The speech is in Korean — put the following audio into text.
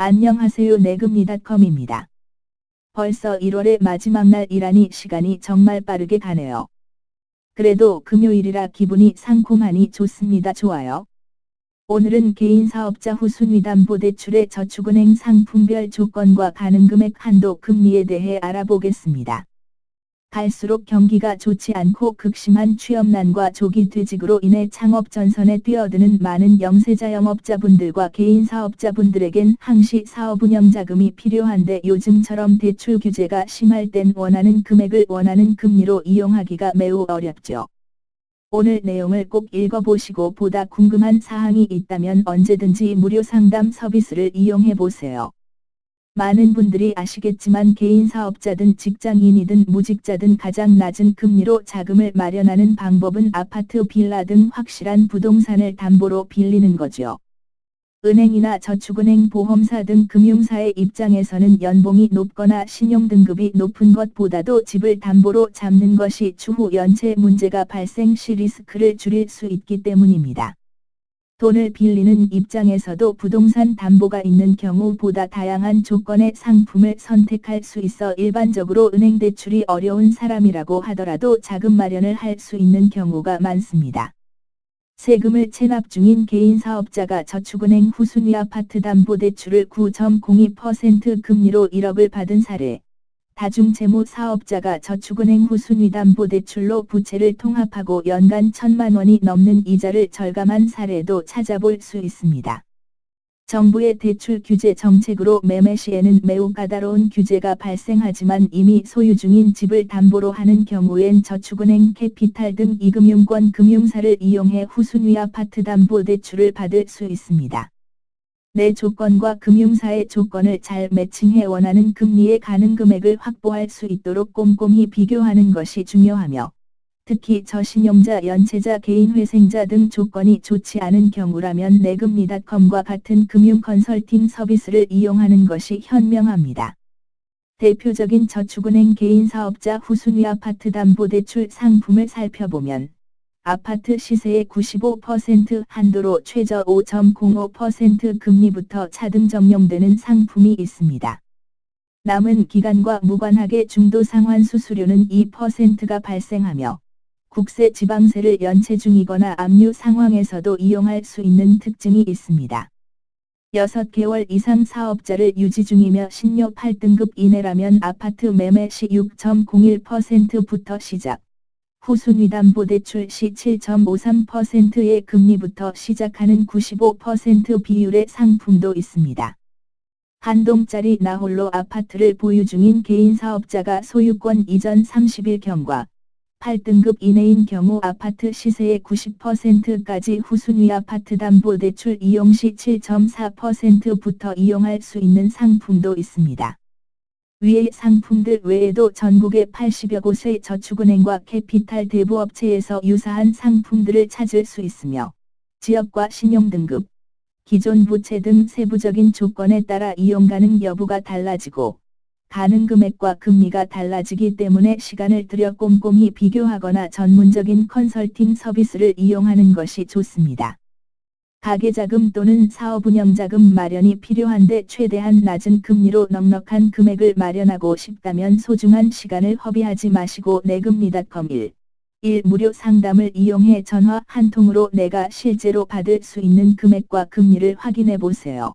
안녕하세요. 내금리닷컴입니다. 벌써 1월의 마지막 날이라니 시간이 정말 빠르게 가네요. 그래도 금요일이라 기분이 상콤하니 좋습니다. 좋아요. 오늘은 개인사업자 후순위담보대출의 저축은행 상품별 조건과 가능금액 한도 금리에 대해 알아보겠습니다. 갈수록 경기가 좋지 않고 극심한 취업난과 조기 퇴직으로 인해 창업 전선에 뛰어드는 많은 영세자 영업자분들과 개인사업자분들에겐 항시 사업 운영 자금이 필요한데 요즘처럼 대출 규제가 심할 땐 원하는 금액을 원하는 금리로 이용하기가 매우 어렵죠. 오늘 내용을 꼭 읽어보시고 보다 궁금한 사항이 있다면 언제든지 무료 상담 서비스를 이용해보세요. 많은 분들이 아시겠지만 개인사업자든 직장인이든 무직자든 가장 낮은 금리로 자금을 마련하는 방법은 아파트, 빌라 등 확실한 부동산을 담보로 빌리는 거죠. 은행이나 저축은행, 보험사 등 금융사의 입장에서는 연봉이 높거나 신용등급이 높은 것보다도 집을 담보로 잡는 것이 추후 연체 문제가 발생 시 리스크를 줄일 수 있기 때문입니다. 돈을 빌리는 입장에서도 부동산 담보가 있는 경우보다 다양한 조건의 상품을 선택할 수 있어 일반적으로 은행 대출이 어려운 사람이라고 하더라도 자금 마련을 할 수 있는 경우가 많습니다. 세금을 체납 중인 개인사업자가 저축은행 후순위 아파트담보대출을 9.02% 금리로 1억을 받은 사례. 다중재무사업자가 저축은행 후순위담보대출로 부채를 통합하고 연간 1,000만 원이 넘는 이자를 절감한 사례도 찾아볼 수 있습니다. 정부의 대출 규제 정책으로 매매 시에는 매우 까다로운 규제가 발생하지만 이미 소유 중인 집을 담보로 하는 경우엔 저축은행, 캐피탈 등 이금융권 금융사를 이용해 후순위 아파트담보대출을 받을 수 있습니다. 내 조건과 금융사의 조건을 잘 매칭해 원하는 금리의 가능금액을 확보할 수 있도록 꼼꼼히 비교하는 것이 중요하며, 특히 저신용자, 연체자, 개인회생자 등 조건이 좋지 않은 경우라면 내금리닷컴과 같은 금융 컨설팅 서비스를 이용하는 것이 현명합니다. 대표적인 저축은행 개인사업자 후순위 아파트담보대출 상품을 살펴보면 아파트 시세의 95% 한도로 최저 5.05% 금리부터 차등 적용되는 상품이 있습니다. 남은 기간과 무관하게 중도상환 수수료는 2%가 발생하며 국세 지방세를 연체 중이거나 압류 상황에서도 이용할 수 있는 특징이 있습니다. 6개월 이상 사업자를 유지 중이며 신료 8등급 이내라면 아파트 매매 시 6.01%부터 시작. 후순위담보대출 시 7.53%의 금리부터 시작하는 95% 비율의 상품도 있습니다. 한 동짜리 나홀로 아파트를 보유 중인 개인사업자가 소유권 이전 30일경과 8등급 이내인 경우 아파트 시세의 90%까지 후순위 아파트담보대출 이용 시 7.4%부터 이용할 수 있는 상품도 있습니다. 위의 상품들 외에도 전국의 80여 곳의 저축은행과 캐피탈 대부업체에서 유사한 상품들을 찾을 수 있으며 지역과 신용등급, 기존 부채 등 세부적인 조건에 따라 이용 가능 여부가 달라지고 가능금액과 금리가 달라지기 때문에 시간을 들여 꼼꼼히 비교하거나 전문적인 컨설팅 서비스를 이용하는 것이 좋습니다. 가계자금 또는 사업운영자금 마련이 필요한데 최대한 낮은 금리로 넉넉한 금액을 마련하고 싶다면 소중한 시간을 허비하지 마시고 내금리닷컴 1 무료 상담을 이용해 전화 한 통으로 내가 실제로 받을 수 있는 금액과 금리를 확인해 보세요.